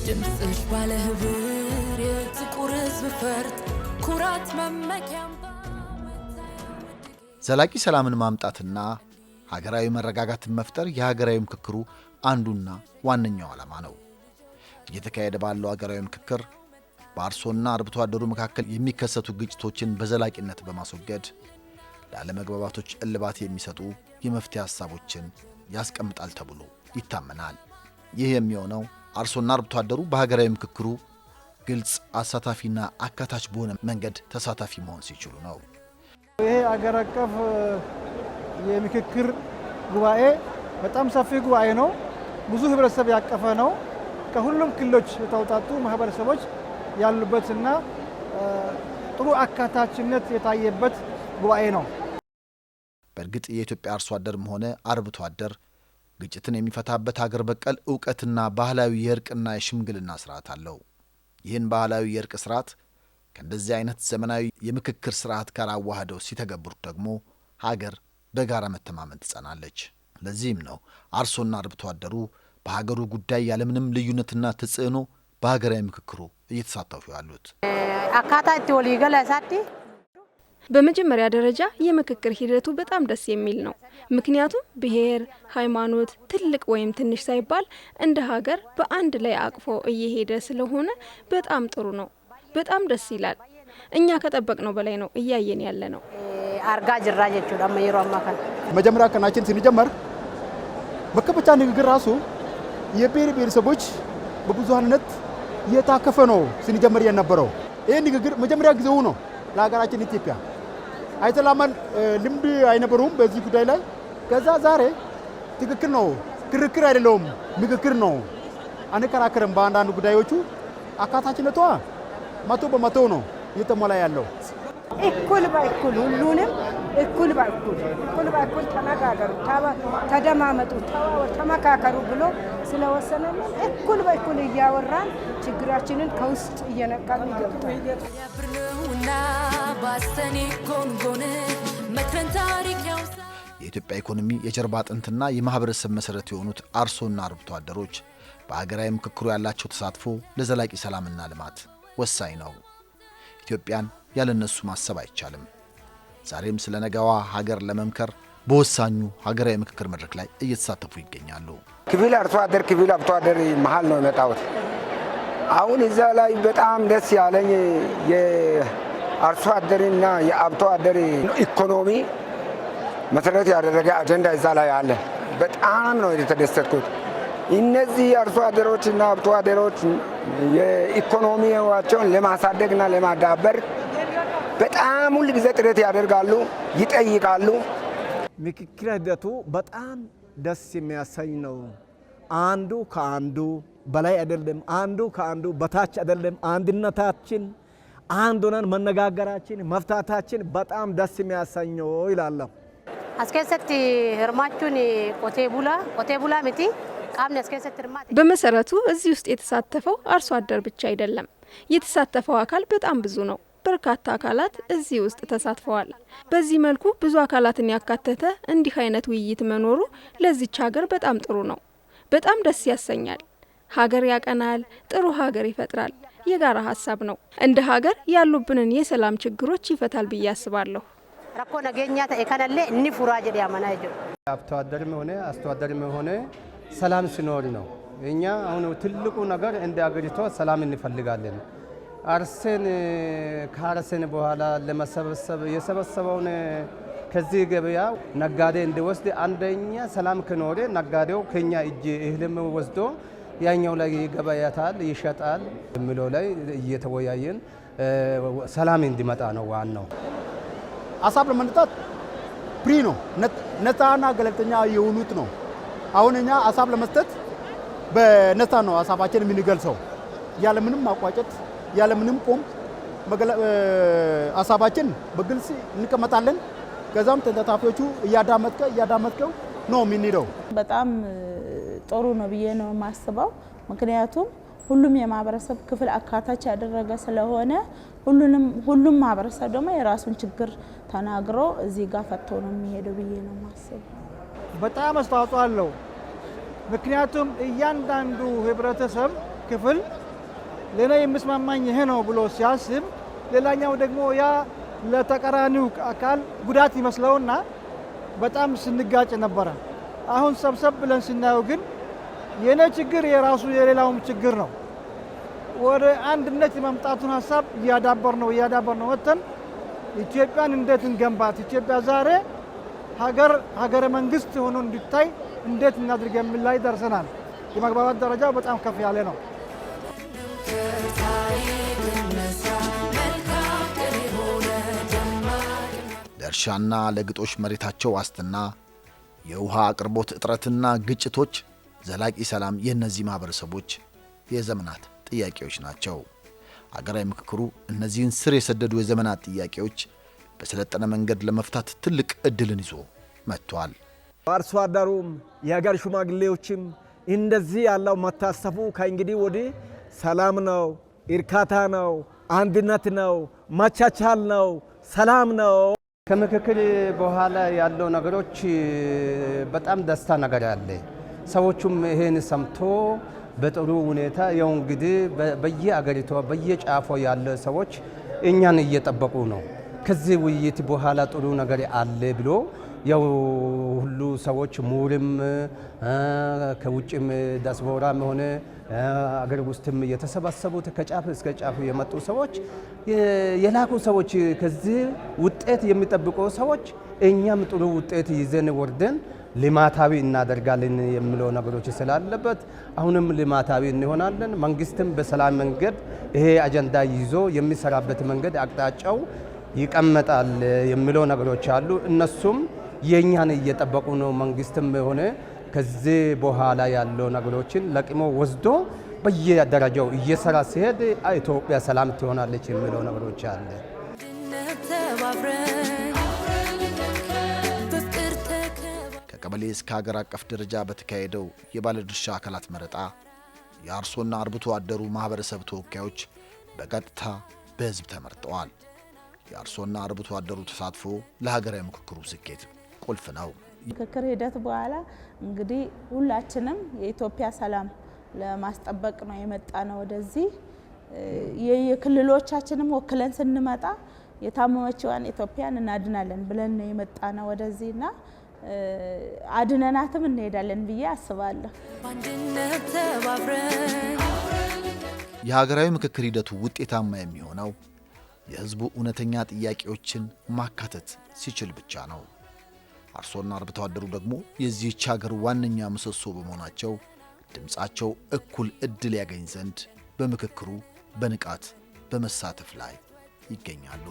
ድምጽሽ ባለ ህብር የጥቁር ህዝብ ፈርጥ ኩራት መመኪያም ዘላቂ ሰላምን ማምጣትና ሀገራዊ መረጋጋትን መፍጠር የሀገራዊ ምክክሩ አንዱና ዋነኛው ዓላማ ነው። እየተካሄደ ባለው ሀገራዊ ምክክር በአርሶና አርብቶ አደሩ መካከል የሚከሰቱ ግጭቶችን በዘላቂነት በማስወገድ ለአለመግባባቶች እልባት የሚሰጡ የመፍትሄ ሐሳቦችን ያስቀምጣል ተብሎ ይታመናል። ይህ የሚሆነው አርሶና አርብቶ አደሩ በሀገራዊ ምክክሩ ግልጽ፣ አሳታፊና አካታች በሆነ መንገድ ተሳታፊ መሆን ሲችሉ ነው። ይሄ አገር አቀፍ የምክክር ጉባኤ በጣም ሰፊ ጉባኤ ነው። ብዙ ህብረተሰብ ያቀፈ ነው። ከሁሉም ክልሎች የተውጣጡ ማህበረሰቦች ያሉበትና ጥሩ አካታችነት የታየበት ጉባኤ ነው። በእርግጥ የኢትዮጵያ አርሶ አደርም ሆነ አርብቶ አደር ግጭትን የሚፈታበት ሀገር በቀል ዕውቀትና ባህላዊ የእርቅና የሽምግልና ስርዓት አለው። ይህን ባህላዊ የእርቅ ስርዓት ከእንደዚህ አይነት ዘመናዊ የምክክር ስርዓት ጋር አዋህደው ሲተገብሩት ደግሞ ሀገር በጋራ መተማመን ትጸናለች። ለዚህም ነው አርሶና አርብቶ አደሩ በሀገሩ ጉዳይ ያለምንም ልዩነትና ተጽዕኖ በሀገራዊ ምክክሩ እየተሳተፉ ያሉት። አካታች ወሊገላ ሳቲ በመጀመሪያ ደረጃ የምክክር ሂደቱ በጣም ደስ የሚል ነው። ምክንያቱም ብሔር፣ ሃይማኖት፣ ትልቅ ወይም ትንሽ ሳይባል እንደ ሀገር በአንድ ላይ አቅፎ እየሄደ ስለሆነ በጣም ጥሩ ነው። በጣም ደስ ይላል። እኛ ከጠበቅነው በላይ ነው እያየን ያለ ነው። አርጋ ጅራ ጀቹ ደመየሩ አማካን መጀመሪያ ቀናችን ስንጀምር በከብቻ ንግግር ራሱ የብሔር ብሔረሰቦች በብዙሃንነት የታከፈ ነው ስንጀምር የነበረው። ይህ ንግግር መጀመሪያ ጊዜው ነው ለሀገራችን ኢትዮጵያ። አይተላማን ልምድ አይነበሩም በዚህ ጉዳይ ላይ። ከዛ ዛሬ ትክክል ነው፣ ክርክር አይደለም ምክክር ነው። አንከራከርም። በአንዳንድ ጉዳዮቹ አካታችነቷ 100% ነው እየተሞላ ያለው። እኩል በእኩል ሁሉንም እኩል በእኩል ተነጋገሩ፣ ተደማመጡ፣ ተመካከሩ ብሎ ስለወሰነልን እኩል በእኩል እያወራን ችግራችንን ከውስጥ እየነቀልን ገብቷል። የኢትዮጵያ ኢኮኖሚ የጀርባ አጥንትና የማህበረሰብ መሰረት የሆኑት አርሶና አርብቶ አደሮች በሀገራዊ ምክክሩ ያላቸው ተሳትፎ ለዘላቂ ሰላምና ልማት ወሳኝ ነው። ኢትዮጵያን ያለነሱ ማሰብ አይቻልም። ዛሬም ስለ ነገዋ ሀገር ለመምከር በወሳኙ ሀገራዊ ምክክር መድረክ ላይ እየተሳተፉ ይገኛሉ። ክፍል አርሶ አደር ክፍል አርብቶ አደር መሃል ነው የመጣሁት። አሁን እዛ ላይ በጣም ደስ ያለኝ የአርሶ አደርና የአርብቶ አደር ኢኮኖሚ መሰረት ያደረገ አጀንዳ እዛ ላይ አለ። በጣም ነው የተደሰትኩት። እነዚህ አርሶ አደሮችና አርብቶ አደሮች የኢኮኖሚያቸውን ለማሳደግና ለማዳበር በጣም ሁሉ ጊዜ ጥረት ያደርጋሉ፣ ይጠይቃሉ። ምክክር ሂደቱ በጣም ደስ የሚያሰኝ ነው። አንዱ ከአንዱ በላይ አይደለም፣ አንዱ ከአንዱ በታች አይደለም። አንድነታችን፣ አንድ ሆነን መነጋገራችን፣ መፍታታችን በጣም ደስ የሚያሰኝ ነው ይላለሁ። አስከሰት ህርማቹን ቆቴ ቡላ ምቲ በመሰረቱ እዚህ ውስጥ የተሳተፈው አርሶ አደር ብቻ አይደለም። የተሳተፈው አካል በጣም ብዙ ነው። በርካታ አካላት እዚህ ውስጥ ተሳትፈዋል። በዚህ መልኩ ብዙ አካላትን ያካተተ እንዲህ አይነት ውይይት መኖሩ ለዚች ሀገር በጣም ጥሩ ነው። በጣም ደስ ያሰኛል። ሀገር ያቀናል፣ ጥሩ ሀገር ይፈጥራል። የጋራ ሀሳብ ነው። እንደ ሀገር ያሉብንን የሰላም ችግሮች ይፈታል ብዬ አስባለሁ። ረኮ ነገኛ ተከነለ እንፉራ ጀዲ ያመና ይጀ አርብቶ አደርም ሆነ አርሶ አደርም ሆነ ሰላም ሲኖር ነው። እኛ አሁን ትልቁ ነገር እንደ አገሪቷ ሰላም እንፈልጋለን። አርሰን ካርሰን በኋላ ለመሰብሰብ የሰበሰበውን ከዚህ ገበያ ነጋዴ እንዲወስድ አንደኛ ሰላም ከኖረ ነጋዴው ከኛ እጅ እህልም ወስዶ ያኛው ላይ ገበያታል ይሸጣል የሚለው ላይ እየተወያየን ሰላም እንዲመጣ ነው ዋናው። ሀሳብ ለመንጣት ፍሪ ነው፣ ነፃና ገለልተኛ የሆኑት ነው። አሁን እኛ ሀሳብ ለመስጠት በነፃ ነው ሀሳባችን የምንገልጸው፣ ያለምንም ማቋጨት ያለምንም ቆም ሀሳባችን በግልጽ እንቀመጣለን። ከዛም ተሳታፊዎቹ እያዳመጥከው ነው የምንሄደው። በጣም ጥሩ ነው ብዬ ነው የማስበው። ምክንያቱም ሁሉም የማህበረሰብ ክፍል አካታች ያደረገ ስለሆነ ሁሉም ማህበረሰብ ደግሞ የራሱን ችግር ተናግሮ እዚህ ጋር ፈቶ ነው የሚሄደው ብዬ ነው የማስበው። በጣም አስተዋጽኦ አለው። ምክንያቱም እያንዳንዱ ህብረተሰብ ክፍል ለኔ የምስማማኝ ይሄ ነው ብሎ ሲያስብ ሌላኛው ደግሞ ያ ለተቀራኒው አካል ጉዳት ይመስለውና በጣም ስንጋጭ ነበረ። አሁን ሰብሰብ ብለን ስናየው ግን የኔ ችግር የራሱ የሌላውም ችግር ነው። ወደ አንድነት የማምጣቱን ሀሳብ እያዳበር ነው ወጥተን ኢትዮጵያን እንዴት እንገንባት፣ ኢትዮጵያ ዛሬ ሀገረ መንግስት ሆኖ እንዲታይ እንዴት እናድርግ የሚል ላይ ደርሰናል። የመግባባት ደረጃው በጣም ከፍ ያለ ነው። ለእርሻና ለግጦሽ መሬታቸው ዋስትና፣ የውሃ አቅርቦት እጥረትና ግጭቶች ዘላቂ ሰላም የእነዚህ ማህበረሰቦች የዘመናት ጥያቄዎች ናቸው። አገራዊ ምክክሩ እነዚህን ስር የሰደዱ የዘመናት ጥያቄዎች በሰለጠነ መንገድ ለመፍታት ትልቅ እድልን ይዞ መጥቷል። አርሶ አደሩም የሀገር ሽማግሌዎችም እንደዚህ ያለው መታሰቡ ከእንግዲህ ወዲህ ሰላም ነው፣ እርካታ ነው፣ አንድነት ነው፣ መቻቻል ነው፣ ሰላም ነው። ከምክክር በኋላ ያለው ነገሮች በጣም ደስታ ነገር አለ። ሰዎቹም ይሄን ሰምቶ በጥሩ ሁኔታ ያው እንግዲህ በየአገሪቷ በየጫፎ ያለ ሰዎች እኛን እየጠበቁ ነው። ከዚህ ውይይት በኋላ ጥሩ ነገር አለ ብሎ ያው ሁሉ ሰዎች ሙርም ከውጭም ዲያስፖራም ሆነ አገር ውስጥም የተሰባሰቡት ከጫፍ እስከ ጫፍ የመጡ ሰዎች የላኩ ሰዎች ከዚህ ውጤት የሚጠብቁ ሰዎች እኛም ጥሩ ውጤት ይዘን ወርደን ልማታዊ እናደርጋለን የሚለው ነገሮች ስላለበት አሁንም ልማታዊ እንሆናለን። መንግስትም በሰላም መንገድ ይሄ አጀንዳ ይዞ የሚሰራበት መንገድ አቅጣጫው ይቀመጣል የሚለው ነገሮች አሉ። እነሱም የኛን እየጠበቁ ነው። መንግስትም ሆነ ከዚህ በኋላ ያለው ነገሮችን ለቅሞ ወስዶ በየደረጃው እየሰራ ሲሄድ ኢትዮጵያ ሰላም ትሆናለች የሚለው ነገሮች አለ። ከቀበሌ እስከ ሀገር አቀፍ ደረጃ በተካሄደው የባለድርሻ አካላት መረጣ የአርሶና አርብቶ አደሩ ማህበረሰብ ተወካዮች በቀጥታ በህዝብ ተመርጠዋል። የአርሶና አርብቶ አደሩ ተሳትፎ ለሀገራዊ ምክክሩ ስኬት ቁልፍ ነው። ምክክር ሂደት በኋላ እንግዲህ ሁላችንም የኢትዮጵያ ሰላም ለማስጠበቅ ነው የመጣ ነው ወደዚህ። የክልሎቻችንም ወክለን ስንመጣ የታመመችዋን ኢትዮጵያን እናድናለን ብለን ነው የመጣ ነው ወደዚህና አድነናትም እንሄዳለን ብዬ አስባለሁ። የሀገራዊ ምክክር ሂደቱ ውጤታማ የሚሆነው የህዝቡ እውነተኛ ጥያቄዎችን ማካተት ሲችል ብቻ ነው። አርሶና አርብቶ አደሩ ደግሞ የዚህች ሀገር ዋነኛ ምሰሶ በመሆናቸው ድምፃቸው እኩል እድል ያገኝ ዘንድ በምክክሩ በንቃት በመሳተፍ ላይ ይገኛሉ።